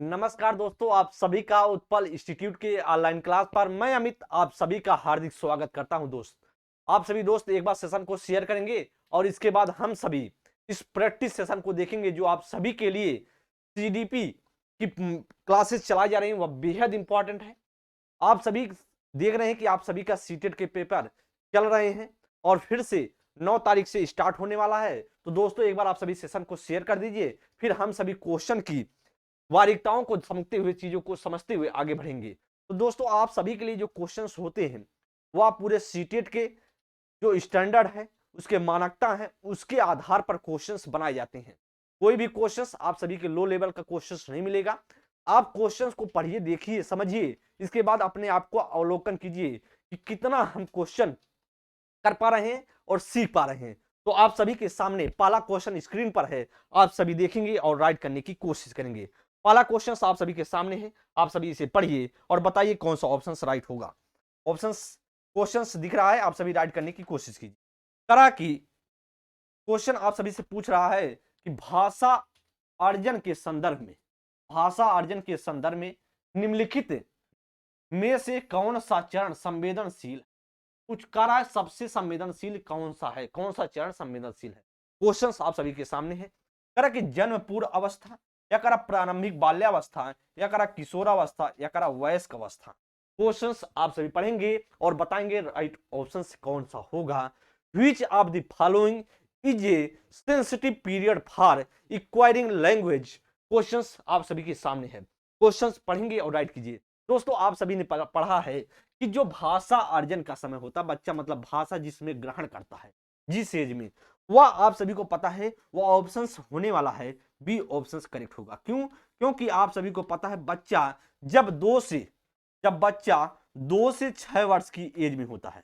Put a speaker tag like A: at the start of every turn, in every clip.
A: नमस्कार दोस्तों, आप सभी का उत्पल इंस्टीट्यूट के ऑनलाइन क्लास पर मैं अमित आप सभी का हार्दिक स्वागत करता हूं। आप सभी दोस्त एक बार सेशन को शेयर करेंगे और इसके बाद हम सभी इस प्रैक्टिस सेशन को देखेंगे जो आप सभी के लिए सीडीपी की क्लासेस चलाई जा रही हैं, वह बेहद इंपॉर्टेंट है। आप सभी देख रहे हैं कि आप सभी का सीटेट के पेपर चल रहे हैं और फिर से 9 तारीख से स्टार्ट होने वाला है। तो दोस्तों एक बार आप सभी सेशन को शेयर कर दीजिए, फिर हम सभी क्वेश्चन की बारीकताओं को समझते हुए, चीजों को समझते हुए आगे बढ़ेंगे। तो दोस्तों आप सभी के लिए जो क्वेश्चंस होते हैं वो आप पूरे सीटेट के जो स्टैंडर्ड है, उसके मानकता है, उसके आधार पर क्वेश्चंस बनाए जाते हैं। कोई भी क्वेश्चंस आप सभी के लो लेवल का क्वेश्चंस नहीं मिलेगा। आप क्वेश्चंस को पढ़िए, देखिए, समझिए, इसके बाद अपने आप को अवलोकन कीजिए कि कितना हम क्वेश्चन कर पा रहे हैं और सीख पा रहे हैं। तो आप सभी के सामने पहला क्वेश्चन स्क्रीन पर है, आप सभी देखेंगे और राइट करने की कोशिश करेंगे। पहला क्वेश्चन आप सभी के सामने है, आप सभी इसे पढ़िए और बताइए कौन सा ऑप्शन राइट होगा। ऑप्शन क्वेश्चन दिख रहा है, आप सभी राइट करने की कोशिश कीजिए। करा कि क्वेश्चन आप सभी से पूछ रहा है कि भाषा अर्जन के संदर्भ में निम्नलिखित में से कौन सा चरण संवेदनशील, कुछ कह रहा है सबसे संवेदनशील कौन सा है, कौन सा चरण संवेदनशील है। क्वेश्चंस आप सभी के सामने है। करा कि जन्म पूर्व अवस्था, या करा प्रारंभिक बाल्यावस्था, या करा किशोरावस्था, या करा वयस्क अवस्था। क्वेश्चंस आप सभी पढ़ेंगे और बताएंगे राइट ऑप्शन कौन सा होगा। Which of the following is a sensitive period for acquiring language. Questions आप सभी के सामने है, क्वेश्चंस पढ़ेंगे और राइट कीजिए। दोस्तों आप सभी ने पढ़ा है कि जो भाषा अर्जन का समय होता है, बच्चा मतलब भाषा जिसमें ग्रहण करता है जिस एज में, वह आप सभी को पता है वह ऑप्शंस होने वाला है बी ऑप्शंस करेक्ट होगा। क्यों? क्योंकि आप सभी को पता है जब बच्चा 2 से 6 वर्ष की एज में होता है,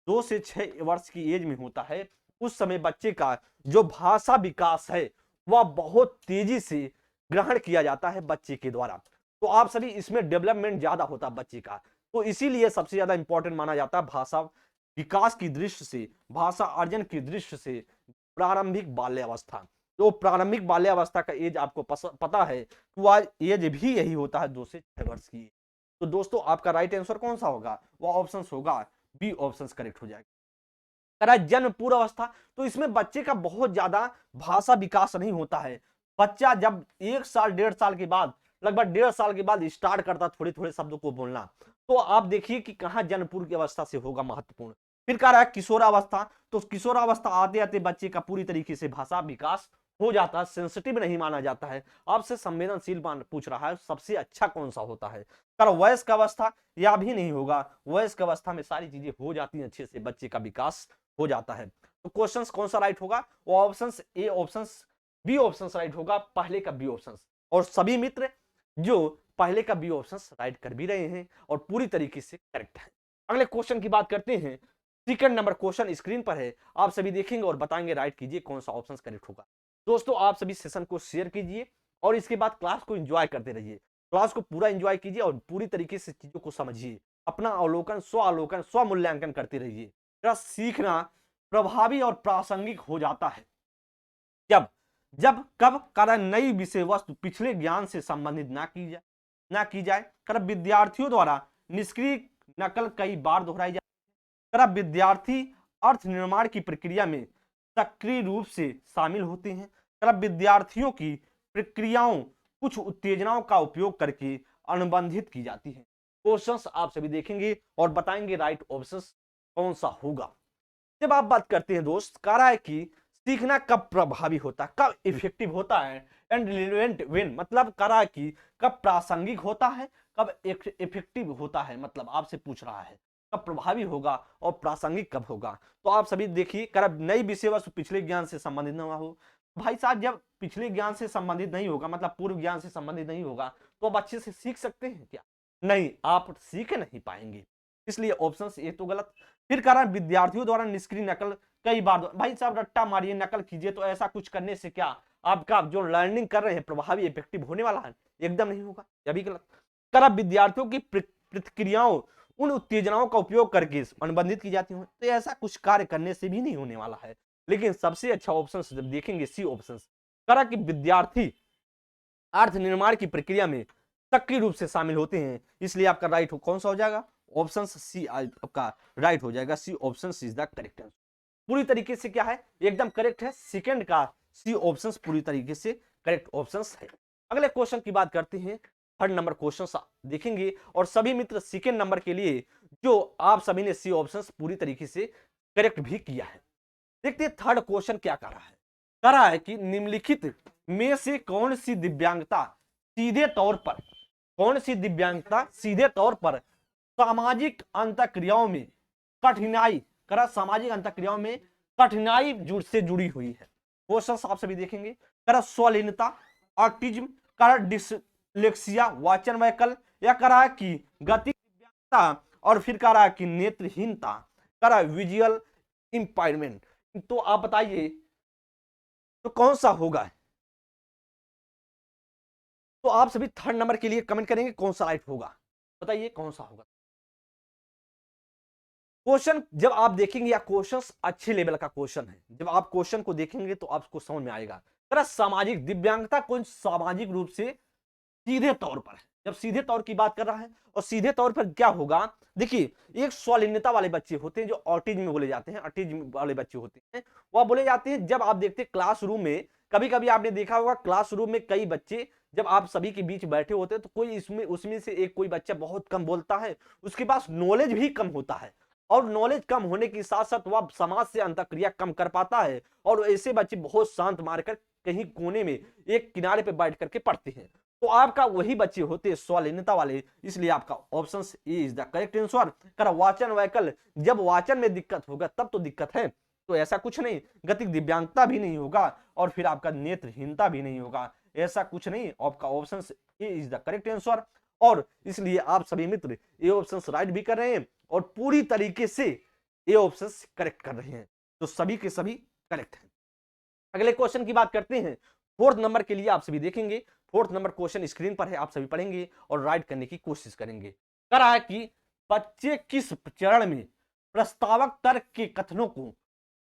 A: 2 से 6 वर्ष की एज में होता है, उस समय बच्चे का जो भाषा विकास है वह बहुत तेजी से ग्रहण किया जाता है बच्चे के द्वारा। तो आप सभी इसमें डेवलपमेंट ज्यादा होता है बच्चे का, तो इसीलिए सबसे ज्यादा इंपॉर्टेंट माना जाता है भाषा विकास की दृष्टि से, भाषा अर्जन की दृष्टि से प्रारंभिक बाल्यावस्था। तो प्रारंभिक बाल्यावस्था का एज आपको पता है, वह एज भी यही होता है 2 से 6 वर्ष की। तो दोस्तों आपका राइट आंसर कौन सा होगा? वह ऑप्शन होगा बी ऑप्शन करेक्ट हो जाएगा। जन्म पूर्व अवस्था, तो इसमें बच्चे का बहुत ज्यादा भाषा विकास नहीं होता है। बच्चा जब 1 साल 1.5 साल के बाद, लगभग 1.5 साल के बाद स्टार्ट करता थोड़े थोड़े शब्दों को बोलना। तो आप देखिए कि कहां जन्म पूर्व की अवस्था से होगा महत्वपूर्ण। फिर कह रहा है किशोरावस्था, तो किशोरावस्था आते आते बच्चे का पूरी तरीके से भाषा विकास हो जाता है, सेंसिटिव नहीं माना जाता है। आपसे संवेदनशील पूछ रहा है सबसे अच्छा कौन सा होता है। कर वयस्क अवस्था, या भी नहीं होगा, वयस्क अवस्था में सारी चीजें हो जाती हैं अच्छे से, बच्चे का विकास हो जाता है। तो क्वेश्चंस कौन सा राइट होगा? वो options A options B options right होगा, पहले का बी ऑप्शंस। और सभी मित्र जो पहले का बी ऑप्शंस राइट कर भी रहे हैं और पूरी तरीके से करेक्ट है। अगले क्वेश्चन की बात करते हैं। सेकंड नंबर क्वेश्चन स्क्रीन पर है, आप सभी देखेंगे और बताएंगे, राइट कीजिए कौन सा ऑप्शन करेक्ट होगा। दोस्तों आप सभी सेशन को शेयर कीजिए और इसके बाद क्लास को एंजॉय करते रहिए। क्लास को पूरा एंजॉय कीजिए और पूरी तरीके से चीजों को समझिए, अपना अवलोकन स्व मूल्यांकन करते रहिए। सीखना प्रभावी और प्रासंगिक हो जाता है जब जब कब कारण नई विषय वस्तु पिछले ज्ञान से संबंधित ना की जाए। कर विद्यार्थियों द्वारा निष्क्रिय नकल कई बार दोहराई जाए। कर विद्यार्थी अर्थ निर्माण की प्रक्रिया में सक्रिय रूप से शामिल होते हैं। कर विद्यार्थियों की प्रक्रियाओं कुछ उत्तेजनाओं का उपयोग करके अनुबंधित की जाती है। क्वेश्चंस आप सभी देखेंगे और बताएंगे राइट ऑप्शन कौन सा होगा। जब आप बात करते हैं दोस्त, कह रहा है कि सीखना कब प्रभावी होता है, कब इफेक्टिव होता है, एंड रिलेवेंट व्हेन, मतलब कह रहा है कि कब प्रासंगिक होता है, कब इफेक्टिव होता है, मतलब आपसे पूछ रहा है कब प्रभावी होगा और प्रासंगिक कब होगा। तो आप सभी देखिए, कर नई विषय वस्तु पिछले ज्ञान से संबंधित ना हो। भाई साहब जब पिछले ज्ञान से संबंधित नहीं होगा, मतलब पूर्व ज्ञान से संबंधित नहीं होगा, तो अब अच्छे से सीख सकते हैं क्या? नहीं, आप सीख नहीं पाएंगे, इसलिए ऑप्शन ए तो गलत। फिर कह रहा है विद्यार्थियों द्वारा निष्क्रिय नकल कई बार, भाई साहब रट्टा मारिए, नकल कीजिए, तो ऐसा कुछ करने से क्या आपका जो लर्निंग कर रहे हैं प्रभावी इफेक्टिव होने वाला है? एकदम नहीं होगा, यह भी गलत। कर विद्यार्थियों की प्रतिक्रियाओं उन उत्तेजनाओं का उपयोग करके अनुबंधित की जाती हैं, तो ऐसा कुछ कार्य करने से भी नहीं होने वाला है। लेकिन सबसे अच्छा ऑप्शन जब देखेंगे सी ऑप्शन, करा कि विद्यार्थी अर्थ निर्माण की प्रक्रिया में सक्रिय रूप से शामिल होते हैं, इसलिए आपका राइट कौन सा हो जाएगा, ऑप्शन सी आपका राइट हो जाएगा। C option C is the correct answer. पूरी तरीके से क्या है, एकदम करेक्ट है। सेकंड का सी ऑप्शन पूरी तरीके से करेक्ट ऑप्शन है। अगले क्वेश्चन की बात करते हैं, थर्ड नंबर क्वेश्चन देखेंगे, और सभी मित्र सेकंड नंबर के लिए जो आप सभी ने सी ऑप्शन पूरी तरीके से करेक्ट भी किया है। देखते हैं थर्ड क्वेश्चन क्या कर रहा है। कह रहा है कि निम्नलिखित में से कौन सी दिव्यांगता सीधे तौर पर, कौन सी दिव्यांगता सीधे तौर पर सामाजिक अंतःक्रियाओं में कठिनाई, करा सामाजिक अंतःक्रियाओं में कठिनाई से जुड़ी हुई है। क्वेश्चन आप सभी देखेंगे। करा स्वलीनता, ऑटिज्म, करा डिसलेक्सिया वाचन वैकल्य, या करा कि गति दिव्यांगता, और फिर कह रहा है कि नेत्रहीनता, करा विजुअल इंपायरमेंट। तो आप बताइए तो कौन सा होगा। तो आप सभी थर्ड नंबर के लिए कमेंट करेंगे कौन सा राइट होगा, बताइए कौन सा होगा। क्वेश्चन जब आप देखेंगे, या क्वेश्चन अच्छे लेवल का क्वेश्चन है, जब आप क्वेश्चन को देखेंगे तो आपको समझ में आएगा। तरह सामाजिक दिव्यांगता कौन सामाजिक रूप से सीधे तौर पर है, जब सीधे तौर की बात कर रहा है, और सीधे तौर पर क्या होगा, देखिए एक स्वलीनता वाले बच्चे होते हैं जो ऑटिज्म में बोले जाते हैं, ऑटिज्म वाले बच्चे होते हैं, वह बोले जाते हैं। जब आप देखते हैं क्लासरूम में, कभी कभी आपने देखा होगा क्लासरूम में कई बच्चे जब आप सभी के बीच बैठे होते हैं, तो कोई इसमें उसमें से एक कोई बच्चा बहुत कम बोलता है, उसके पास नॉलेज भी कम होता है, और नॉलेज कम होने के साथ साथ वह समाज से अंतःक्रिया कम कर पाता है, और ऐसे बच्चे बहुत शांत मारकर कहीं कोने में एक किनारे पे बैठ करके पढ़ते हैं। तो आपका वही बच्चे होते हैं स्वलीनता वाले, इसलिए आपका option A is the correct answer. कर वाचन वैकल्य, जब वाचन में दिक्कत होगा तब तो दिक्कत है, तो ऐसा कुछ नहीं, गतिक दिव्यांगता भी नहीं होगा, और फिर आपका नेत्रहीनता भी नहीं होगा, ऐसा कुछ नहीं। आपका option A is the correct answer, और इसलिए आप सभी मित्र ये ऑप्शन राइट भी कर रहे हैं, और पूरी तरीके से ये ऑप्शन करेक्ट कर रहे हैं, तो सभी के सभी करेक्ट हैं। अगले क्वेश्चन की बात करते हैं, फोर्थ नंबर के लिए आप सभी देखेंगे। फोर्थ नंबर क्वेश्चन स्क्रीन पर है, आप सभी पढ़ेंगे और राइट करने की कोशिश करेंगे। कह रहा है कि बच्चे किस चरण में प्रस्तावक तर्क के कथनों को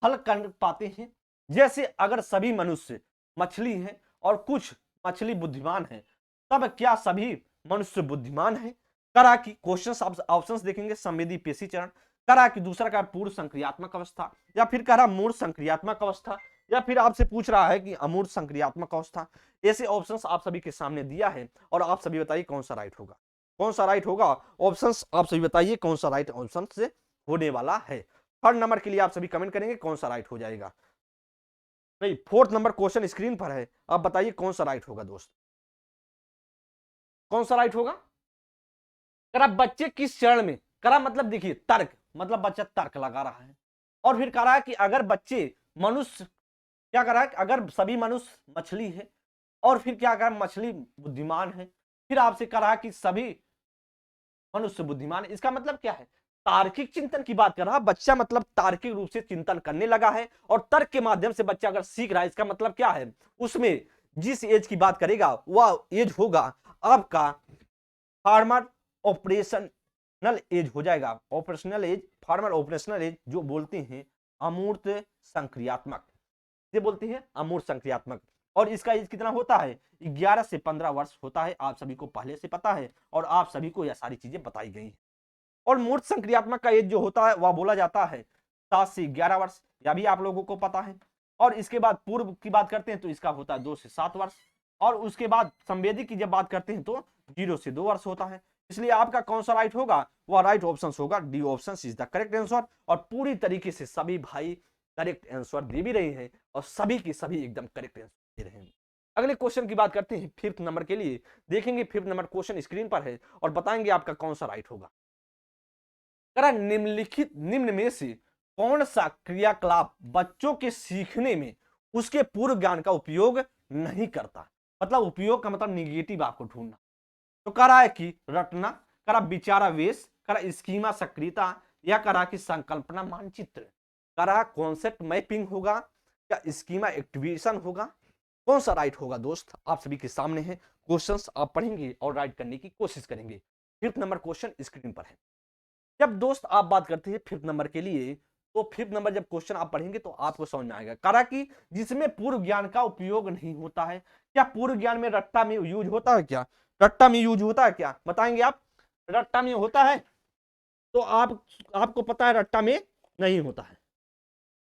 A: हल कर पाते हैं। जैसे अगर सभी मनुष्य मछली हैं और कुछ मछली बुद्धिमान है, तब क्या सभी मनुष्य बुद्धिमान है। करा कि क्वेश्चन आप ऑप्शंस देखेंगे, संवेदी पेशी चरण, करा कि दूसरा का पूर्व संक्रियात्मक अवस्था, या फिर करा मूर्त संक्रियात्मक अवस्था, या फिर आपसे पूछ रहा है कि अमूर्त संक्रियात्मक अवस्था। ऐसे ऑप्शंस आप सभी के सामने दिया है, और आप सभी बताइए कौन सा राइट होगा, कौन सा राइट होगा। ऑप्शंस आप सभी बताइए कौन सा राइट ऑप्शन से होने वाला है। थर्ड नंबर के लिए आप सभी कमेंट करेंगे कौन सा राइट हो जाएगा। नहीं, फोर्थ नंबर क्वेश्चन स्क्रीन पर है, आप बताइए कौन सा राइट होगा दोस्त, कौन सा राइट होगा। करा बच्चे किस चरण में, करा मतलब देखिए तर्क, मतलब बच्चा तर्क लगा रहा है, और फिर कह रहा है कि अगर बच्चे मनुष्य, क्या कह रहा है कि अगर सभी मनुष्य मछली है, और फिर क्या कह रहा है मछली बुद्धिमान है, फिर आपसे कह रहा है कि सभी मनुष्य बुद्धिमान है। इसका मतलब क्या है, तार्किक चिंतन की बात कर रहा है बच्चा, मतलब तार्किक रूप से चिंतन करने लगा है, और तर्क के माध्यम से बच्चा अगर सीख रहा है, इसका मतलब क्या है, उसमें जिस एज की बात करेगा वह एज होगा आपका फार्मर ऑपरेशनल एज हो जाएगा। Operational age, farmer operational age जो बोलते हैं अमूर्त संक्रियात्मक, ये बोलते हैं अमूर्त संक्रियात्मक, और इसका एज कितना होता है, 11 से 15 वर्ष होता है। आप सभी को पहले से पता है, और आप सभी को यह सारी चीजें बताई गई हैं। और मूर्त संक्रियात्मक का एज जो होता है वह बोला जाता है 7 से 11 वर्ष, यह भी आप लोगों को पता है। और इसके बाद पूर्व की बात करते हैं तो इसका होता है 2 से 7 वर्ष, और उसके बाद संवेदी की जब बात करते हैं तो 0 से 2 वर्ष होता है। इसलिए आपका कौन सा राइट होगा, वह राइट ऑप्शन होगा, D option is the correct answer. और पूरी तरीके से सभी भाई करेक्ट आंसर दे भी रहे हैं, और सभी के सभी एकदम करेक्ट आंसर दे रहे हैं। अगले क्वेश्चन की बात करते हैं फिफ्थ नंबर के लिए, देखेंगे फिफ्थ नंबर क्वेश्चन स्क्रीन पर है, और बताएंगे आपका कौन सा राइट होगा। निम्नलिखित निम्न में से कौन सा क्रियाकलाप बच्चों के सीखने में उसके पूर्व ज्ञान का उपयोग नहीं करता, मतलब उपयोग का मतलब निगेटिव आपको ढूंढना। तो कह रहा है कि रटना, कह रहा विचारावेश, कह रहा स्कीमा सक्रियता, या कह रहा कि संकल्पना मानचित्र, कह रहा कॉन्सेप्ट मैपिंग होगा, या स्कीमा एक्टिवेशन होगा। कौन सा राइट होगा दोस्त, आप सभी के सामने है, क्वेश्चंस आप पढ़ेंगे और राइट करने की कोशिश करेंगे। फिफ्थ नंबर क्वेश्चन स्क्रीन पर है। जब दोस्त आप बात करते हैं फिफ्थ नंबर के लिए, तो फिफ्थ नंबर जब क्वेश्चन आप पढ़ेंगे तो आपको समझ में आएगा। करा कि जिसमें पूर्व ज्ञान का उपयोग नहीं होता है, क्या पूर्व ज्ञान में रट्टा में यूज होता है क्या? रट्टा में यूज होता है क्या, बताएंगे आप? रट्टा में होता है? तो आपको पता है रट्टा में नहीं होता है।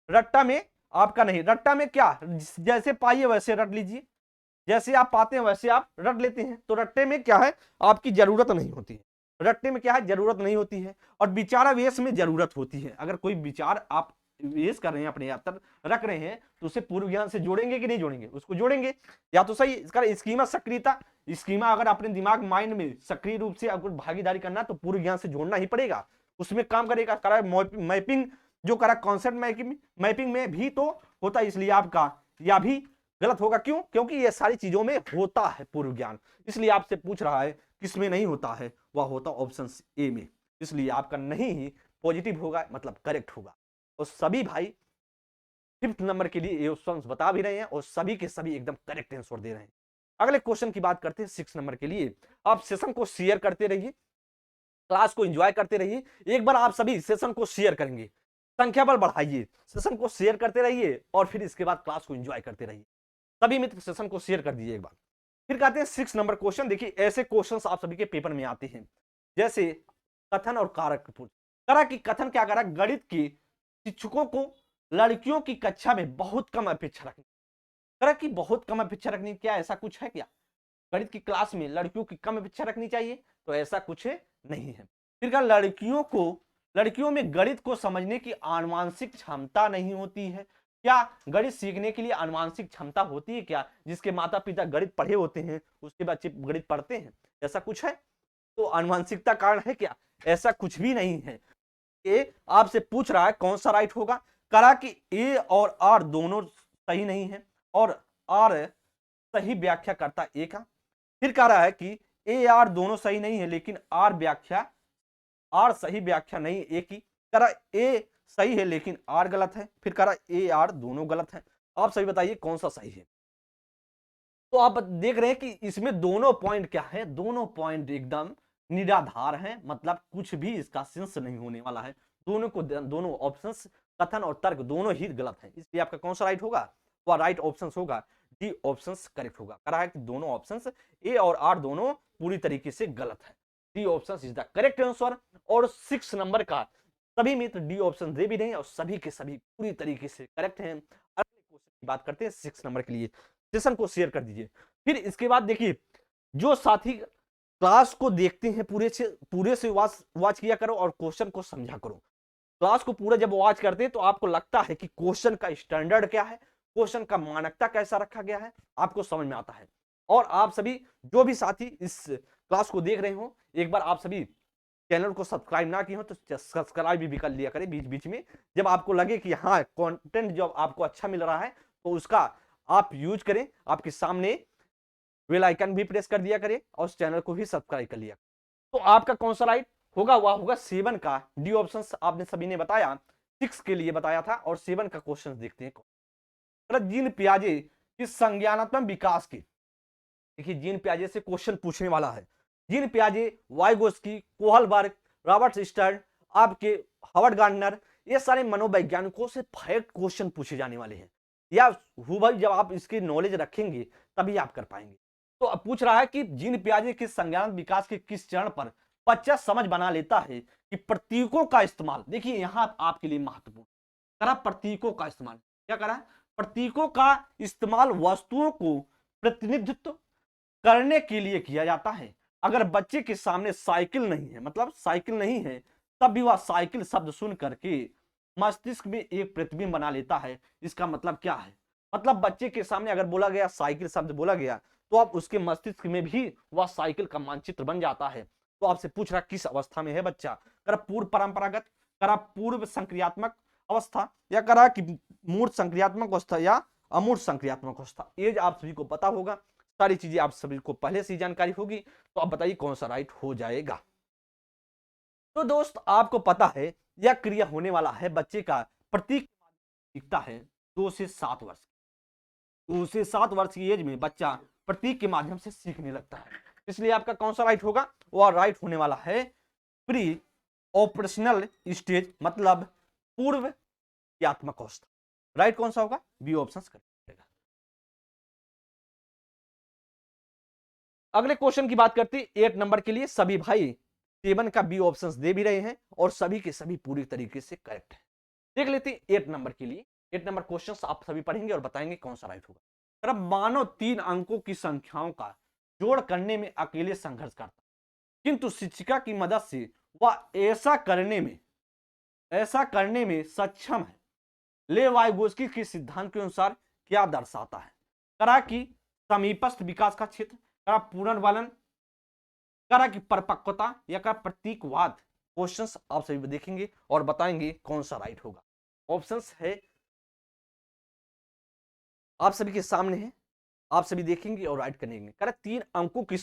A: रट्टा में आपका नहीं, रट्टा में क्या, जैसे पाइए वैसे रट लीजिए, जैसे आप पाते हैं वैसे आप रट लेते हैं। तो रट्टे में क्या है, आपकी जरूरत नहीं होती है। रट्टे में क्या है, जरूरत नहीं होती है। और विचारावेश में जरूरत होती है। अगर कोई विचार आप वेश कर रहे हैं, अपने अंदर रख रहे हैं, तो उसे पूर्व ज्ञान से जोड़ेंगे कि नहीं जोड़ेंगे? उसको जोड़ेंगे। या तो सही इसका स्कीमा सक्रियता, स्कीमा अगर अपने दिमाग माइंड में सक्रिय रूप से अगर भागीदारी करना तो पूर्व ज्ञान से जोड़ना ही पड़ेगा, उसमें काम करेगा। करा मैपिंग जो करा, कॉन्सेप्ट मैपिंग में भी तो होता है, इसलिए आपका या भी गलत होगा। क्यों? क्योंकि ये सारी चीजों में होता है पूर्व ज्ञान, इसलिए आपसे पूछ रहा है किसमें नहीं होता है, वह होता ऑप्शन ए में। इसलिए आपका नहीं ही पॉजिटिव होगा, मतलब करेक्ट होगा। और सभी भाई 5th नंबर के लिए ये ऑप्शन बता भी रहे हैं और सभी के सभी एकदम करेक्ट आंसर दे रहे हैं। अगले क्वेश्चन की बात करते हैं 6 नंबर के लिए। आप सेशन को शेयर करते रहिए, क्लास को एंजॉय करते रहिए। एक बार आप सभी सेशन को शेयर करेंगे, संख्या बल बढ़ाइए, सेशन को शेयर करते रहिए और फिर इसके बाद क्लास को एंजॉय करते रहिए। सभी मित्र सेशन को शेयर कर दीजिए एक बार। फिर कहते हैं 6 नंबर क्वेश्चन। देखिए ऐसे क्वेश्चंस आप सभी के पेपर में आते हैं, जैसे कथन और कारक पूछ करा कि कथन क्या करा, गणित के शिक्षकों को लड़कियों की कक्षा में बहुत कम अपेक्षा रखनी। करा कि बहुत कम अपेक्षा रखनी, क्या ऐसा कुछ है क्या? गणित की क्लास में लड़कियों की कम अपेक्षा रखनी चाहिए? तो ऐसा कुछ नहीं है। फिर कहा लड़कियों में गणित को समझने की आनुवांशिक क्षमता नहीं होती है। क्या गणित सीखने के लिए आनुवांशिक क्षमता होती है क्या? जिसके माता पिता गणित पढ़े होते हैं उसके बच्चे गणित पढ़ते हैं, ऐसा कुछ है? तो आनुवांशिकता कारण है क्या? ऐसा कुछ भी नहीं है। ए आपसे पूछ रहा है कौन सा राइट होगा। करा कि ए और आर दोनों सही नहीं है और आर सही व्याख्या करता ए का। फिर कह रहा है कि ए आर दोनों सही नहीं है लेकिन आर सही व्याख्या नहीं ए की। कह रहा ए सही है लेकिन आर गलत है। फिर कह रहा ए आर दोनों गलत है। आप सही बताइए कौन सा सही है। तो आप देख रहे हैं कि इसमें दोनों पॉइंट क्या है, दोनों पॉइंट एकदम निराधार हैं, मतलब कुछ भी इसका सेंस नहीं होने वाला है। दोनों ऑप्शंस कथन और तर्क दोनों ही गलत हैं, इसलिए आपका कौन सा राइट होगा? वह राइट ऑप्शन होगा डी ऑप्शन करेक्ट होगा। कहा है कि दोनों ऑप्शन ए और आर दोनों पूरी तरीके से गलत है। D option is the correct answer. और 6 नंबर का सभी मित्र डी ऑप्शन दे भी रहे हैं और सभी के सभी पूरी तरीके से करेक्ट हैं। अगले क्वेश्चन की बात करते हैं 6 नंबर के लिए। सेशन को शेयर कर दीजिए। फिर इसके बाद देखिए, जो साथी क्लास को देखते हैं पूरे से वॉच किया करो और क्वेश्चन को समझा करो। क्लास को पूरा जब वॉच करते हैं तो आपको लगता है कि क्वेश्चन का स्टैंडर्ड क्या है, क्वेश्चन का मानकता कैसा रखा गया है, आपको समझ में आता है। और आप सभी जो भी साथी इस क्लास को देख रहे हो, एक बार आप सभी चैनल को सब्सक्राइब ना किए हो तो सब्सक्राइब भी कर लिया करें बीच बीच में। जब आपको लगे कि हाँ कंटेंट जो आपको अच्छा मिल रहा है तो उसका आप यूज करें, आपके सामने बेल आइकन भी प्रेस कर दिया करें और उस चैनल को भी सब्सक्राइब कर लिया। तो आपका कौन सा राइट होगा? वह होगा 7 का डी ऑप्शन। आपने सभी ने बताया 6 के लिए बताया था और 7 का क्वेश्चन देखते हैं। जीन पियाजे की संज्ञानात्मक विकास की, देखिए जीन पियाजे से क्वेश्चन पूछने वाला है। जीन पियाजे, वाइगोस्की, कोहलबर्ग, रॉबर्ट स्टर्ड, आपके हॉवर्ड गार्डनर, ये सारे मनोवैज्ञानिकों से फैक्ट क्वेश्चन पूछे जाने वाले हैं। या भाई जब आप इसकी नॉलेज रखेंगे तभी आप कर पाएंगे। तो अब पूछ रहा है कि जीन पियाजे के संज्ञानात्मक विकास के किस चरण पर बच्चा समझ बना लेता है कि प्रतीकों का इस्तेमाल, देखिए यहां आपके लिए महत्वपूर्ण करा प्रतीकों का इस्तेमाल। क्या करा? प्रतीकों का इस्तेमाल वस्तुओं को प्रतिनिधित्व करने के लिए किया जाता है। अगर बच्चे के सामने साइकिल नहीं है, मतलब साइकिल नहीं है, तब भी वह साइकिल शब्द सुन करके मस्तिष्क में एक प्रतिबिंब बना लेता है। इसका मतलब क्या है? मतलब बच्चे के सामने अगर बोला गया साइकिल शब्द बोला गया तो अब उसके मस्तिष्क में भी वह साइकिल का मानचित्र बन जाता है। तो आपसे पूछ रहा किस अवस्था में है बच्चा? करा पूर्व परंपरागत, करा पूर्व संक्रियात्मक अवस्था, या करा कि मूर्त संक्रियात्मक अवस्था या अमूर्त संक्रियात्मक अवस्था। एज आप सभी को पता होगा, सारी चीजें आप सभी को पहले से जानकारी होगी। तो आप बताइए कौन सा राइट हो जाएगा। तो दोस्त आपको पता है यह क्रिया होने वाला है बच्चे का प्रतीक दिखता है 2 से 7 वर्ष। 2 से 7 वर्ष की एज में बच्चा प्रतीक के माध्यम से सीखने लगता है। इसलिए आपका कौन सा राइट होगा? वह राइट होने वाला है प्री ऑपरेशनल स्टेज, मतलब पूर्व क्रियात्मक अवस्था। राइट कौन सा होगा? बी ऑप्शन करें। अगले क्वेश्चन की बात करते हैं 8 नंबर के लिए। सभी भाई 7 का बी ऑप्शंस दे भी रहे हैं और सभी के सभी पूरी तरीके से करेक्ट है। देख लेते हैं 8 नंबर के लिए। 8 नंबर क्वेश्चंस आप सभी पढ़ेंगे और बताएंगे कौन सा राइट होगा। अब मानो 3 अंकों की संख्याओं का जोड़ करने में अकेले संघर्ष करता, किंतु शिक्षिका की मदद से वह ऐसा करने में सक्षम है। लेवाइगोस्की के सिद्धांत के अनुसार क्या दर्शाता है? करा कि समीपस्थ विकास का क्षेत्र, करा पुनर्वलन, करा कि परिपक्वता, या करा प्रतीकवाद। क्वेश्चंस आप सभी देखेंगे और बताएंगे कौन सा राइट होगा। ऑप्शंस है आप सभी के सामने है, आप सभी देखेंगे और राइट करेंगे। करा 3 अंकों की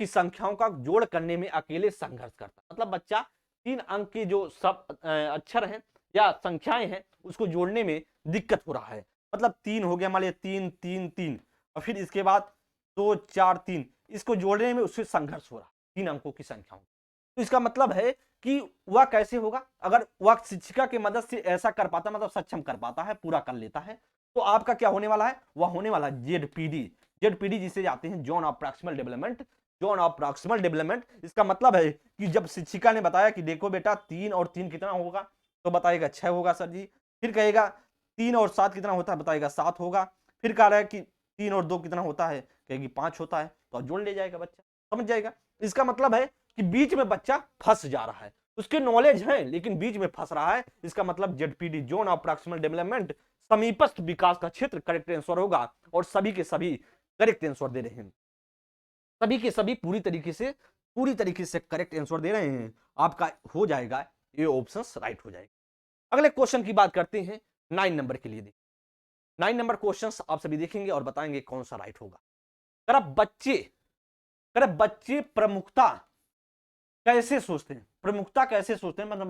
A: संख्याओं का जोड़ करने में अकेले संघर्ष करता, मतलब बच्चा 3 अंक के जो सब अक्षर हैं या संख्याएं हैं उसको जोड़ने में दिक्कत हो रहा है। मतलब 3 हो गया, मान लिया 3 3 3 और फिर इसके बाद 2 4 3, इसको जोड़ने में उससे संघर्ष हो रहा है 3 अंकों की संख्याओं। तो इसका मतलब है कि वह कैसे होगा? अगर वह शिक्षिका की मदद से ऐसा कर पाता, मतलब सक्षम कर पाता है, पूरा कर लेता है, तो आपका क्या होने वाला है? वह होने वाला है जेडपीडी जिसे जाते हैं जोन ऑफ प्रॉक्सिमल डेवलपमेंट। इसका मतलब है कि जब शिक्षिका ने बताया कि देखो बेटा 3 और 3 कितना होगा, तो बताएगा 6 होगा सर जी। फिर कहेगा 3 और 7 कितना होता है, बताएगा 7 होगा। फिर कह रहा है कि 3 और 2 कितना होता है, कहेगी 5 होता है, तो जोड़ ले जाएगा बच्चा, समझ जाएगा। इसका मतलब है कि बीच में बच्चा फंस जा रहा है, उसके नॉलेज है लेकिन बीच में फंस रहा है। इसका मतलब ZPD zone of proximal development, समीपस्थ विकास का क्षेत्र करेक्ट आंसर होगा। और सभी के सभी करेक्ट आंसर दे रहे हैं, सभी के सभी पूरी तरीके से करेक्ट आंसर दे रहे हैं। आपका हो जाएगा ये ऑप्शंस राइट हो जाएगा। अगले क्वेश्चन की बात करते हैं 9 नंबर के लिए। 9 नंबर क्वेश्चंस आप सभी देखेंगे और बताएंगे कौन सा राइट होगा। बच्चे प्रमुखता कैसे सोचते हैं, मतलब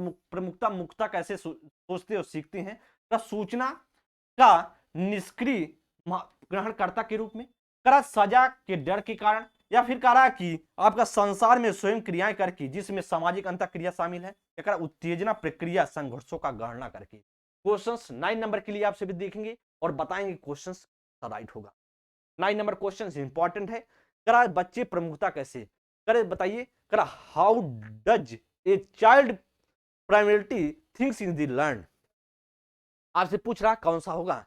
A: मुक्ता कैसे सोचते और सीखते हैं? सूचना का निष्क्रिय ग्रहणकर्ता के रूप में, करा सजा के डर के कारण, या फिर करा कि आपका संसार में स्वयं क्रियाएं करके जिसमें सामाजिक अंतःक्रिया शामिल है, या करा उत्तेजना प्रक्रिया संघर्षों का गणना करके। क्वेश्चंस 9 नंबर के लिए आप सभी देखेंगे और बताएंगे क्वेश्चंस राइट होगा। 9 नंबर क्वेश्चन इंपॉर्टेंट है। करा बच्चे प्रमुखता कैसे करे, बताइए। करा हाउ डज ए चाइल्ड प्राइमरिटी थिंग्स इन द लर्न, आपसे पूछ रहा कौन सा होगा।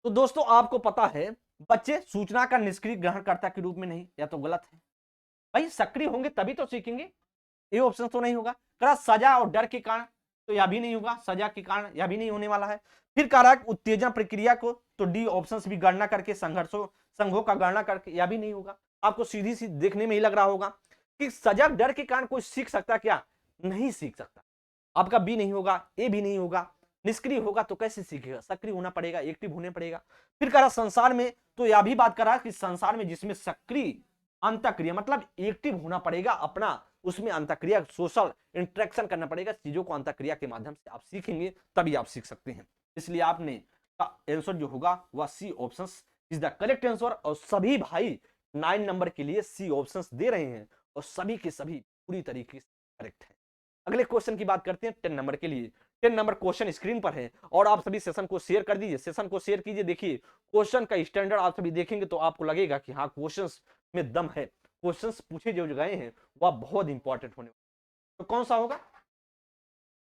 A: तो दोस्तों आपको पता है बच्चे सूचना का निष्क्रिय ग्रहणकर्ता के रूप में नहीं, या तो गलत है भाई, सक्रिय होंगे तभी तो सीखेंगे, ये ऑप्शन तो नहीं होगा। करा सजा और डर के कारण, तो यह भी नहीं होगा, सजा के कारण यह भी नहीं होने वाला है। फिर कह रहा है उत्तेजना प्रक्रिया को, तो डी ऑप्शन भी गणना करके संघों का गणना करके, यह भी नहीं होगा। आपको सीधी सी देखने में ही लग रहा होगा कि सजा डर के कारण कोई सीख सकता, क्या नहीं सीख सकता। आपका बी नहीं होगा, ए भी नहीं होगा। निष्क्रिय होगा तो कैसे सीखेगा, सक्रिय होना पड़ेगा, एक्टिव होने पड़ेगा। फिर कह रहा संसार में, तो यह भी बात कर रहा है कि संसार में जिसमें सक्रिय अंतःक्रिया, मतलब एक्टिव होना पड़ेगा, अपना उसमें अंतःक्रिया सोशल इंटरेक्शन करना पड़ेगा, चीजों को अंतःक्रिया के माध्यम से आप सीखेंगे तभी आप सीख सकते हैं। इसलिए आपने आंसर जो होगा वह C option is the correct answer. और सभी भाई 9 नंबर के लिए सी ऑप्शन दे रहे हैं और सभी के सभी पूरी तरीके से करेक्ट है। अगले क्वेश्चन की बात करते हैं 10 नंबर के लिए। 10 नंबर क्वेश्चन स्क्रीन पर है और आप सभी सेशन को शेयर कर दीजिए, सेशन को शेयर कीजिए। देखिए क्वेश्चन का स्टैंडर्ड आप सभी देखेंगे तो आपको लगेगा कि हाँ क्वेश्चंस में दम है, क्वेश्चंस पूछे जो गए हैं वह बहुत इंपॉर्टेंट होने। तो कौन सा होगा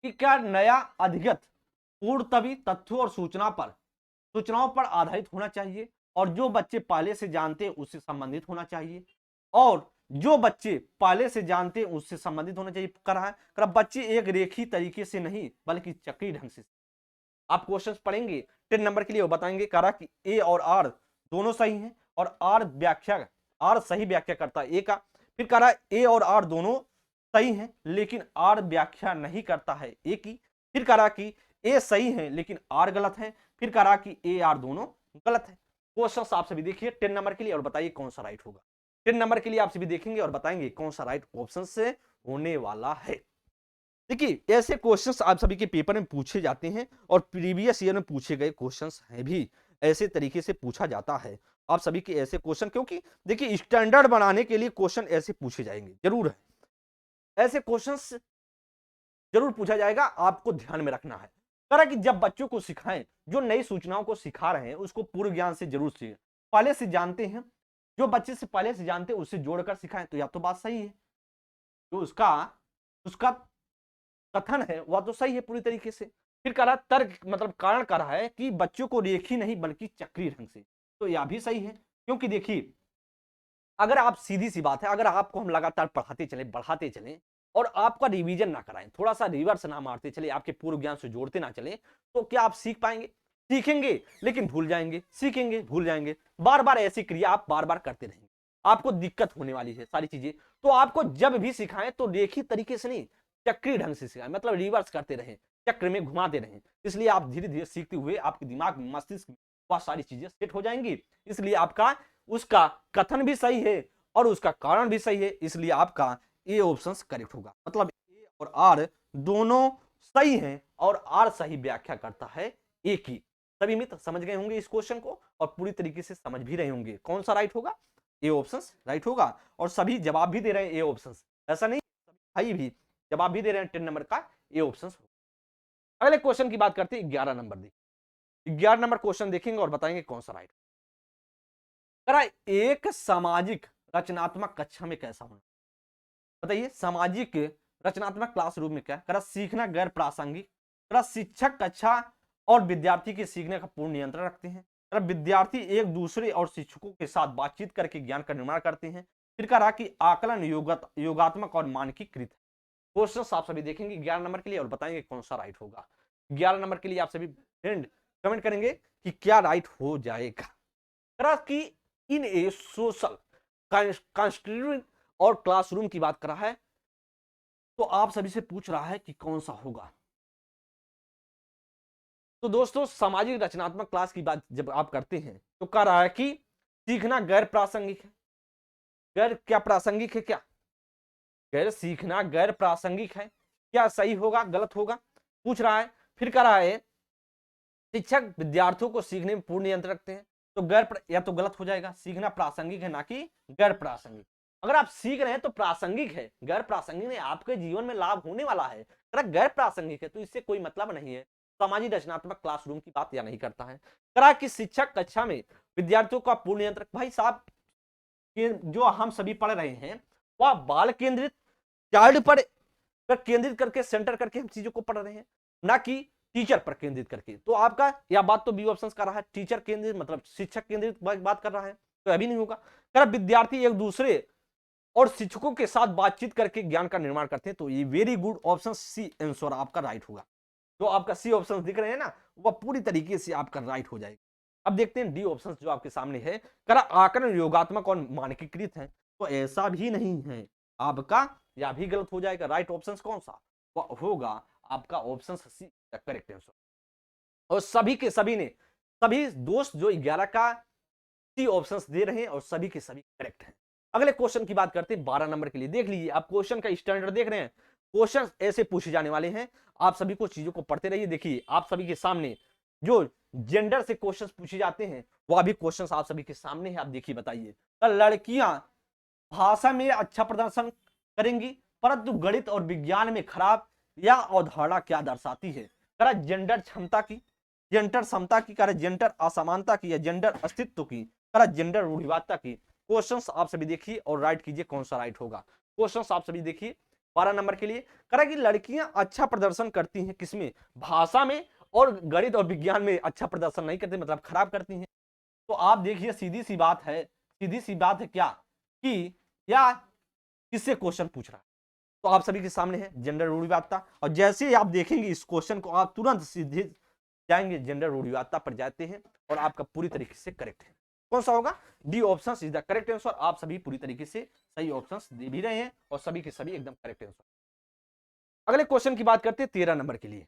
A: कि क्या नया अधिगत पूर्ण तभी तथ्यों और सूचनाओं पर आधारित होना चाहिए, और जो बच्चे पहले से जानते हैं उससे संबंधित होना चाहिए, और जो बच्चे पहले से जानते हैं उससे संबंधित होना चाहिए। कर बच्चे एक रेखी तरीके से नहीं बल्कि चक्रीय ढंग से। आप क्वेश्चंस पढ़ेंगे 10 नंबर के लिए, वो बताएंगे करा कि ए और आर दोनों सही हैं और आर सही व्याख्या करता है ए का। फिर करा ए और आर दोनों सही हैं लेकिन आर व्याख्या नहीं करता है ए की। फिर करा कि ए सही है लेकिन आर गलत है। फिर करा कि ए आर दोनों गलत है। क्वेश्चंस आप सभी देखिए 10 नंबर के लिए और बताइए कौन सा राइट होगा। 10 नंबर के लिए आप सभी देखेंगे और बताएंगे कौन सा राइट ऑप्शन से होने वाला है। देखिए ऐसे क्वेश्चंस आप सभी के पेपर में पूछे जाते हैं और प्रीवियस ईयर में पूछे गए क्वेश्चंस हैं भी ऐसे तरीके से पूछा जाता है। आप सभी के ऐसे क्वेश्चन, क्योंकि देखिए स्टैंडर्ड बनाने के लिए क्वेश्चन ऐसे पूछे जाएंगे, जरूर है ऐसे क्वेश्चंस जरूर पूछा जाएगा, आपको ध्यान में रखना है। करा कि जब बच्चों को सिखाएं, जो नई सूचनाओं को सिखा रहे हैं उसको पूर्व ज्ञान से जरूर सीखें। पहले से जानते हैं, जो बच्चे से पहले से जानते हैं उससे जोड़कर सिखाएं, तो या तो बात सही है, जो उसका उसका कथन है वह तो सही है पूरी तरीके से। फिर कह रहा तर्क मतलब कारण कह रहा है कि बच्चों को रेखी नहीं बल्कि चक्रीय ढंग से, तो यह भी सही है। क्योंकि देखिए अगर आप सीधी सी बात है, अगर आपको हम लगातार पढ़ाते चले बढ़ाते चले और आपका रिवीजन ना कराएं, थोड़ा सा रिवर्स ना मारते चले, आपके पूर्व ज्ञान से जोड़ते ना चले, तो क्या आप सीख पाएंगे? सीखेंगे लेकिन भूल जाएंगे, सीखेंगे भूल जाएंगे, बार बार ऐसी क्रिया आप बार बार करते रहेंगे, आपको दिक्कत होने वाली है सारी चीजें। तो आपको जब भी सिखाएं तो रेखित तरीके से नहीं, चक्रीय ढंग से सिखाएं, मतलब रिवर्स करते रहें, चक्र में घुमाते रहें। इसलिए आप धीरे धीरे सीखते हुए आपके दिमाग में मस्तिष्क में वह सारी चीजें सेट हो जाएंगी। इसलिए आपका उसका कथन भी सही है और उसका कारण भी सही है, इसलिए आपका ए ऑप्शन करेक्ट होगा। मतलब ए और आर दोनों सही हैं और आर सही व्याख्या करता है ए की। सभी मित्र समझ गए होंगे इस क्वेश्चन को और पूरी तरीके से समझ भी रहे होंगे कौन सा राइट होगा, ए ऑप्शन राइट होगा। और सभी जवाब भी दे रहे हैं ए ऑप्शन, ऐसा नहीं भाई भी जवाब भी दे रहे हैं 10 नंबर का ए ऑप्शन। अगले क्वेश्चन की बात करते हैं 11 नंबर देखिए, 11 नंबर क्वेश्चन देखेंगे और बताएंगे कौन सा राइट। एक सामाजिक रचनात्मक कक्षा में कैसा होना, बताइए। सामाजिक रचनात्मक क्लासरूम में क्या करा, सीखना गैर प्रासंगिक, करा शिक्षक कक्षा और विद्यार्थी के सीखने का पूर्ण नियंत्रण रखते हैं, करा विद्यार्थी एक दूसरे और शिक्षकों के साथ बातचीत करके ज्ञान का निर्माण करते हैं, फिर कहा कि आकलन योगात्मक और मानकीकृत है। क्वेश्चन आप सभी देखेंगे 11 नंबर के लिए और बताएंगे कौन सा राइट होगा। 11 नंबर के लिए आप सभी फ्रेंड कमेंट करेंगे कि क्या राइट हो जाएगा। करा कि इन ए सोशल कॉन्स्टिट्यूएंट और क्लासरूम की बात कर रहा है, तो आप सभी से पूछ रहा है कि कौन सा होगा। तो दोस्तों सामाजिक रचनात्मक क्लास की बात जब आप करते हैं तो कह रहा है कि सीखना गैर प्रासंगिक है। गैर क्या प्रासंगिक है, क्या गैर सीखना गैर प्रासंगिक है, क्या सही होगा गलत होगा पूछ रहा है। फिर कह रहा है शिक्षक विद्यार्थियों को सीखने में पूर्ण नियंत्रण रखते हैं, तो या तो गलत हो जाएगा, सीखना प्रासंगिक है ना कि गैर प्रासंगिक। अगर आप सीख रहे हैं तो प्रासंगिक है, गैर प्रासंगिक नहीं, आपके जीवन में लाभ होने वाला है। अगर गैर प्रासंगिक है तो इससे कोई मतलब नहीं है। सामाजिक रचनात्मक क्लासरूम की बात या नहीं करता है। करा कि शिक्षक कक्षा में विद्यार्थियों का पूर्ण नियंत्रण, भाई साहब जो हम सभी पढ़ रहे हैं वह बाल केंद्रित चाइल्ड पर केंद्रित करके सेंटर करके हम चीजों को पढ़ रहे हैं, ना कि टीचर पर केंद्रित करके। तो आपका यह बात तो बी ऑप्शन कर रहा है, टीचर केंद्रित मतलब शिक्षक केंद्रित बात कर रहा है, तो अभी नहीं होगा। कर विद्यार्थी एक दूसरे और शिक्षकों के साथ बातचीत करके ज्ञान का निर्माण करते हैं, तो ये very good option C answer आपका राइट होगा। तो आपका सी ऑप्शन दिख रहे हैं ना, वह पूरी तरीके से आपका राइट हो जाएगा। अब देखते हैं डी ऑप्शन जो आपके सामने है, करा आकलन योगात्मक और मानकीकृत है, तो ऐसा भी नहीं है आपका, या भी गलत हो जाएगा। राइट ऑप्शन कौन सा होगा आपका, ऑप्शन सी करेक्ट आंसर। और सभी के सभी ने, सभी दोस्त जो 11 का सी ऑप्शंस दे रहे हैं और सभी के सभी करेक्ट हैं। अगले क्वेश्चन की बात करते हैं 12 नंबर के लिए। देख लीजिए आप क्वेश्चन का स्टैंडर्ड देख रहे हैं, क्वेश्चन ऐसे पूछे जाने वाले हैं। आप सभी को चीजों को पढ़ते रहिए। देखिए आप सभी के सामने जो जेंडर से क्वेश्चन पूछे जाते हैं वह भी क्वेश्चन आप सभी के सामने है। आप देखिए बताइए, लड़कियां भाषा में अच्छा प्रदर्शन करेंगी परंतु गणित और विज्ञान में खराब, या अवधारणा क्या दर्शाती है। करा जेंडर क्षमता की, जेंडर समता की, करा जेंडर असमानता की, या जेंडर अस्तित्व की, करा जेंडर रूढ़िवादिता की। क्वेश्चंस आप सभी देखिए और राइट कीजिए कौन सा राइट होगा। क्वेश्चंस आप सभी देखिए 12 नंबर के लिए, करा कि लड़कियां अच्छा प्रदर्शन करती हैं किसमें, भाषा में, और गणित और विज्ञान में अच्छा प्रदर्शन नहीं करती मतलब खराब करती हैं। तो आप देखिए सीधी सी बात है, सीधी सी बात है क्या कि या किससे क्वेश्चन पूछ रहा है। तो आप सभी के सामने है जेंडर रूढ़िवादिता, और जैसे ही आप देखेंगे इस क्वेश्चन को आप तुरंत सीधे जाएंगे जेंडर रूढ़िवादिता पर जाते हैं और आपका पूरी तरीके से करेक्ट है। कौन सा होगा, D option is the correct answer. आप सभी पूरी तरीके से सही ऑप्शंस दे भी रहे हैं और सभी के सभी एकदम करेक्ट आंसर। अगले क्वेश्चन की बात करते हैं 13 नंबर के लिए।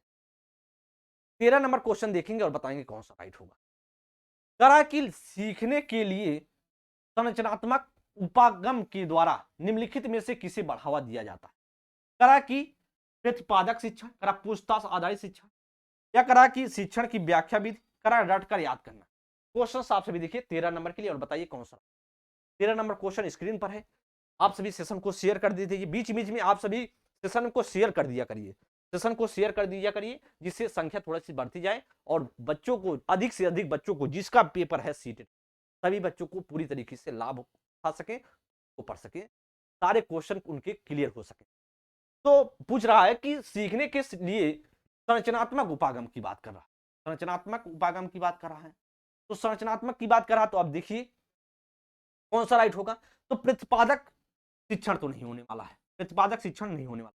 A: 13 नंबर क्वेश्चन देखेंगे और बताएंगे कौन सा राइट होगा। करा कि सीखने के लिए संरचनात्मक उपागम के द्वारा निम्नलिखित में से किसे बढ़ावा दिया जाता है। करा कि प्रतिपादक शिक्षण, करा पूछताछ आधारित शिक्षण, या करा कि शिक्षण की व्याख्या विधि, करा रट कर याद करना। क्वेश्चन आप सभी देखिए 13 नंबर के लिए और बताइए कौन सा। 13 नंबर क्वेश्चन स्क्रीन पर है, आप सभी सेशन को शेयर कर दीजिए, बीच बीच में आप सभी सेशन को शेयर कर दिया करिए, सेशन को शेयर कर दिया करिए, जिससे संख्या थोड़ी सी बढ़ती जाए और बच्चों को, अधिक से अधिक बच्चों को जिसका पेपर है सीटेड, सभी बच्चों को पूरी तरीके से लाभ उठा सके, वो पढ़ सके, सारे क्वेश्चन उनके क्लियर हो सके। तो पूछ रहा है कि सीखने के लिए संरचनात्मक उपागम की बात कर रहा है, संरचनात्मक उपागम की बात कर रहा है। तो संरचनात्मक की बात कर रहा, तो अब देखिए कौन सा राइट होगा। तो प्रतिपादक शिक्षण तो नहीं होने वाला है, प्रतिपादक शिक्षण नहीं होने वाला,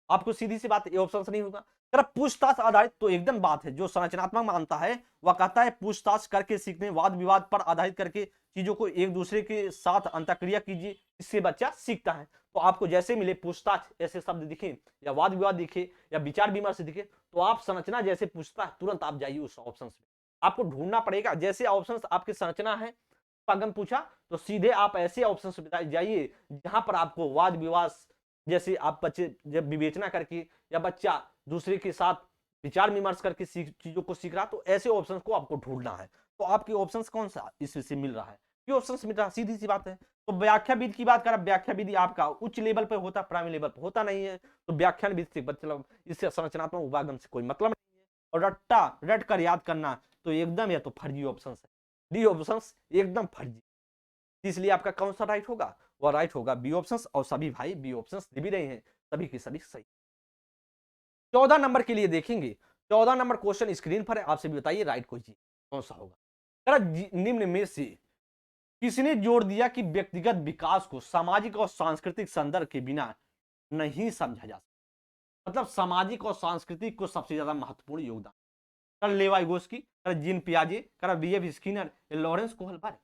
A: आपको सीधी सी बात, ये ऑप्शन नहीं होगा। अगर पूछताछ आधारित, तो एकदम बात है, जो संरचनात्मक मानता है वह कहता है पूछताछ करके सीखने, वाद विवाद पर आधारित करके चीजों को एक दूसरे के साथ अंतःक्रिया कीजिए, इससे बच्चा सीखता है। तो आपको जैसे मिले पूछताछ ऐसे शब्द दिखे, या वाद विवाद दिखे, या विचार विमर्श दिखे, तो आप संरचना जैसे पूछता है तुरंत आप जाइए उस ऑप्शन में। आपको ढूंढना पड़ेगा, जैसे ऑप्शन आपकी संरचना है अगम पूछा, तो सीधे आप ऐसे ऑप्शन से जाइए जहां पर आपको वाद विवाद, जैसे आप बच्चे जब विवेचना करके या बच्चा दूसरे के साथ विचार विमर्श करके चीजों को सीख रहा, तो ऐसे ऑप्शंस को आपको ढूंढना है। तो आपके ऑप्शंस कौन सा इससे मिल रहा है, ये ऑप्शंस मिल रहा है, सीधी सी बात है। तो व्याख्या विधि की बात करें, व्याख्या विधि आपका उच्च लेवल पर होता, प्राइमरी लेवल पर होता नहीं है, तो व्याख्यान विधि से मतलब इससे संरचनात्मक उपागम से कोई मतलब नहीं है। और रट्टा रट कर याद करना, तो एकदम या तो फर्जी ऑप्शन है, डी ऑप्शन एकदम फर्जी, इसलिए आपका कौन सा राइट होगा, वह राइट होगा बी ऑप्शन। और सभी भाई बी ऑप्शन दे भी रहे हैं, सभी की सभी सही। 14 नंबर के लिए देखेंगे, 14 नंबर क्वेश्चन स्क्रीन पर है, आपसे भी बताइए राइट कौन सा होगा। निम्न में से किसने जोड़ दिया कि व्यक्तिगत विकास को सामाजिक और सांस्कृतिक संदर्भ के बिना नहीं समझा जा सकता, मतलब सामाजिक और सांस्कृतिक को सबसे ज्यादा महत्वपूर्ण योगदान कर लेवाइगोस्की, कर जीन पियाजे, कर बीएफ स्किनर, लॉरेंस कोहलबर्ग।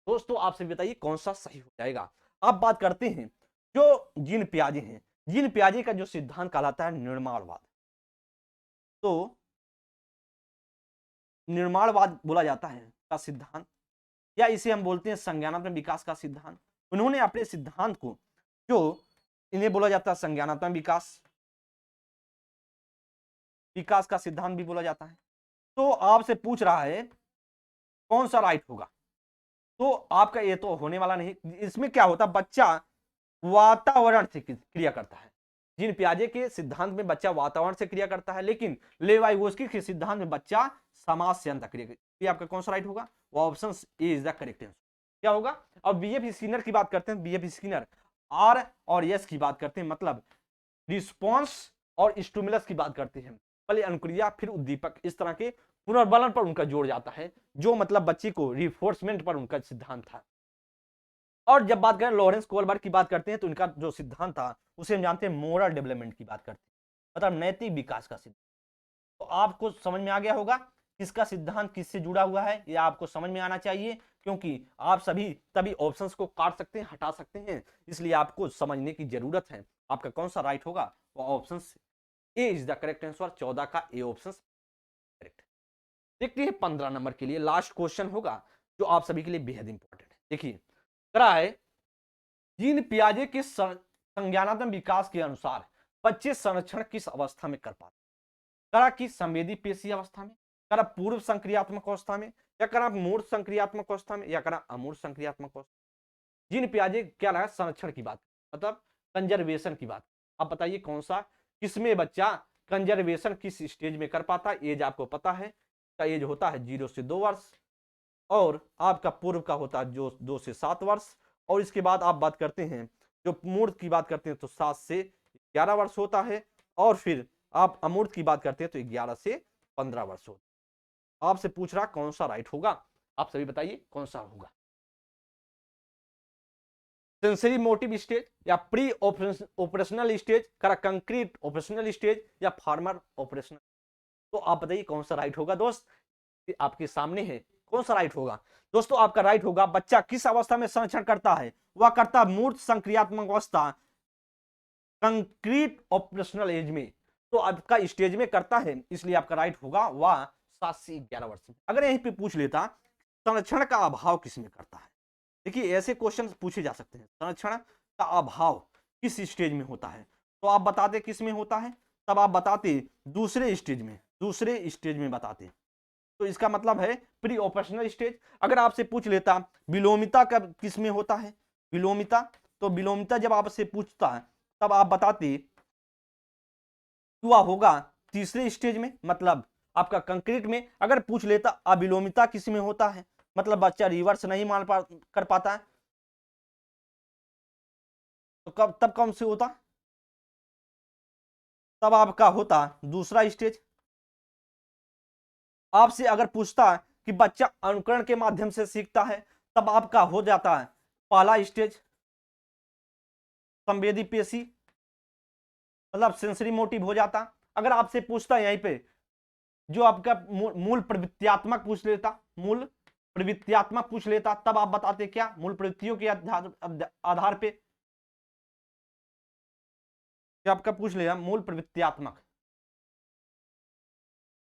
A: दोस्तों आपसे बताइए कौन सा सही हो जाएगा। अब बात करते हैं जो जीन पियाजे हैं, जीन पियाजे का जो सिद्धांत कहलाता है निर्माणवाद, तो निर्माणवाद बोला जाता है का सिद्धांत, या इसे हम बोलते हैं संज्ञानात्मक विकास का सिद्धांत। उन्होंने अपने सिद्धांत को, जो इन्हें बोला जाता है संज्ञानात्मक विकास का सिद्धांत भी बोला जाता है। तो आपसे पूछ रहा है कौन सा राइट होगा, तो आपका ये तो होने वाला नहीं। इसमें क्या होता है, बच्चा वातावरण से क्रिया करता है, जीन पियाजे के सिद्धांत में बच्चा वातावरण से क्रिया करता है, लेकिन लेवाइगोस्की के सिद्धांत में बच्चा समाज से अंत क्रिया। ये आपका कौन सा राइट होगा, वो option A is the correct answer. क्या होगा। अब बीएफ स्किनर की बात करते हैं, बीएफ स्किनर आर और एस की बात करते हैं, मतलब रिस्पॉन्स और स्टिमुलस की बात करते हैं, पहले अनुक्रिया फिर उद्दीपक, इस तरह के पुनर्बलन पर उनका जोड़ जाता है, जो मतलब बच्चे को रिफोर्समेंट पर उनका सिद्धांत था। और जब बात करें लॉरेंस कोहलबर्ग की बात करते हैं, तो इनका जो सिद्धांत था उसे हम जानते हैं मोरल डेवलपमेंट की बात करते हैं, मतलब नैतिक विकास का सिद्धांत। तो आपको समझ में आ गया होगा किसका सिद्धांत किससे जुड़ा हुआ है, यह आपको समझ में आना चाहिए, क्योंकि आप सभी तभी ऑप्शंस को काट सकते हैं, हटा सकते हैं, इसलिए आपको समझने की जरूरत है। आपका कौन सा राइट होगा, वो option A is the correct answer, 14 का ए ऑप्शन करेक्ट। देखते हैं 15 नंबर के लिए लास्ट क्वेश्चन होगा, जो आप सभी के लिए बेहद इंपॉर्टेंट है। देखिए करा है, जीन पियाजे के संज्ञानात्मक विकास के अनुसार बच्चे संरक्षण किस अवस्था में कर पाते, करा कि संवेदी पेशी अवस्था में, करा पूर्व संक्रियात्मक अवस्था में, या करा मूर्त संक्रियात्मक अवस्था में, या करा अमूर्त संक्रियात्मक अवस्था। जीन पियाजे क्या रहा, संरक्षण की बात, मतलब कंजर्वेशन की बात। आप बताइए कौन सा, किसमें बच्चा कंजर्वेशन किस स्टेज में कर पाता है। एज आपको पता है, का एज होता है 0 से 2 वर्ष, और आपका पूर्व का होता है जो 2 से 7 वर्ष, और इसके बाद आप बात करते हैं जो मूर्त की बात करते हैं तो 7 से 11 वर्ष होता है, और फिर आप अमूर्त की बात करते हैं तो 11 से 15 वर्ष होता है। आपसे पूछ रहा कौन सा राइट होगा, आप सभी बताइए कौन सा होगा। सेंसरी मोटिव स्टेज, या प्री ऑपरेशनल स्टेज, करा कंक्रीट ऑपरेशनल स्टेज, या फार्मर ऑपरेशनल। तो आप बताइए कौन सा राइट होगा। दोस्त आपके सामने है, कौन सा राइट होगा। दोस्तों आपका राइट होगा, बच्चा किस अवस्था में संरक्षण करता है, वह करता मूर्त संक्रियात्मक अवस्था कंक्रीट ऑपरेशनल एज में, तो आपका स्टेज में करता है, इसलिए आपका राइट होगा वह 7 से 11 वर्ष में। अगर यहीं पे पूछ लेता संरक्षण का अभाव किसमें करता है, देखिए ऐसे क्वेश्चन पूछे जा सकते हैं, संरक्षण का अभाव किस स्टेज में होता है, तो आप बताते किस में होता है, तब आप बताते दूसरे स्टेज में बताते, तो इसका मतलब है प्री ऑपरेशनल स्टेज। अगर आपसे पूछ लेता विलोमिता कब किस में होता है, विलोमिता, तो विलोमिता जब आपसे पूछता है तब आप बताते हुआ होगा तीसरे स्टेज में, मतलब आपका कंक्रीट में। अगर पूछ लेता अविलोमिता किस में होता है, मतलब बच्चा रिवर्स नहीं कर पाता है, तो तब कौन से होता, तब आपका होता दूसरा स्टेज। आपसे अगर पूछता है कि बच्चा अनुकरण के माध्यम से सीखता है, तब आपका हो जाता है पहला स्टेज संवेदी पेशी, मतलब सेंसरी मोटिव हो जाता। अगर आपसे पूछता है यहीं पे जो आपका मूल प्रवृत्त्यात्मक पूछ लेता, मूल प्रवृत्त्यात्मक पूछ लेता, तब आप बताते क्या, मूल प्रवृत्तियों के आधार पे क्या आपका पूछ लिया मूल प्रवृत्त्यात्मक,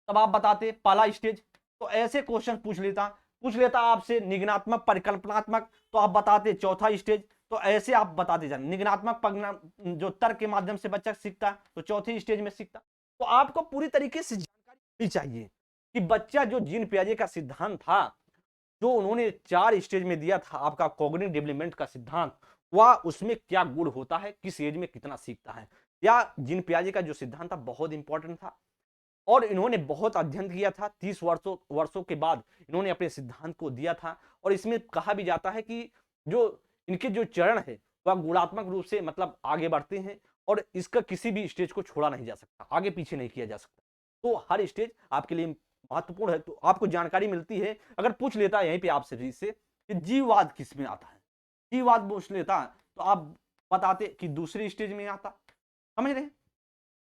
A: तब आप बताते पहला स्टेज। तो ऐसे क्वेश्चन पूछ लेता आपसे निगनात्मक परिकल्पनात्मक, तो आप बताते चौथा स्टेज। तो ऐसे आप बताते जाए निगनात्मक जो तर्क के माध्यम से बच्चा सीखता है तो चौथे स्टेज में सीखता। तो आपको पूरी तरीके से जानकारी होनी चाहिए कि बच्चा जो जीन पियाजे का सिद्धांत था, जो उन्होंने 4 स्टेज में दिया था आपका कॉग्निटिव डेवलपमेंट का सिद्धांत, वह उसमें क्या गुण होता है, किस एज में कितना सीखता है, या जीन पियाजे का जो सिद्धांत था बहुत इंपॉर्टेंट था। और इन्होंने बहुत अध्ययन किया था, 30 वर्षों के बाद इन्होंने अपने सिद्धांत को दिया था। और इसमें कहा भी जाता है कि जो इनके जो चरण है वह गुणात्मक रूप से मतलब आगे बढ़ते हैं, और इसका किसी भी स्टेज को छोड़ा नहीं जा सकता, आगे पीछे नहीं किया जा सकता। तो हर स्टेज आपके लिए महत्वपूर्ण है, तो आपको जानकारी मिलती है। अगर पूछ लेता है यहीं पे आपसे से कि जीववाद किस में आता है, जीववाद पूछ लेता है तो आप बताते कि दूसरी स्टेज में आता। समझ रहे हैं,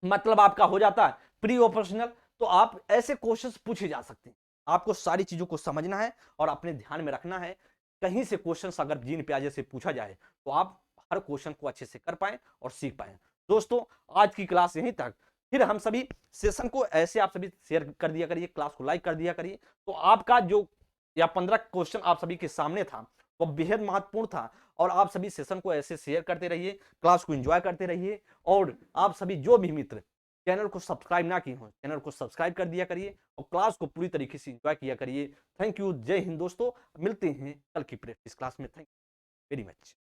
A: मतलब आपका हो जाता है प्री ऑपरेशनल। तो आप ऐसे क्वेश्चंस पूछे जा सकते हैं, आपको सारी चीजों को समझना है और अपने ध्यान में रखना है। कहीं से क्वेश्चंस अगर जीन पियाजे से पूछा जाए तो आप हर क्वेश्चन को अच्छे से कर पाए और सीख पाए। दोस्तों आज की क्लास यहीं तक, फिर हम सभी सेशन को ऐसे आप सभी शेयर कर दिया करिए, क्लास को लाइक कर दिया करिए, तो आपका जो या 15 क्वेश्चन आप सभी के सामने था वो बेहद महत्वपूर्ण था। और आप सभी सेशन को ऐसे शेयर करते रहिए, क्लास को एंजॉय करते रहिए, और आप सभी जो भी मित्र चैनल को सब्सक्राइब ना किए हो चैनल को सब्सक्राइब कर दिया करिए और क्लास को पूरी तरीके से एंजॉय किया करिए। थैंक यू, जय हिंद दोस्तों, मिलते हैं कल की प्रैक्टिस क्लास में। Thank you very much.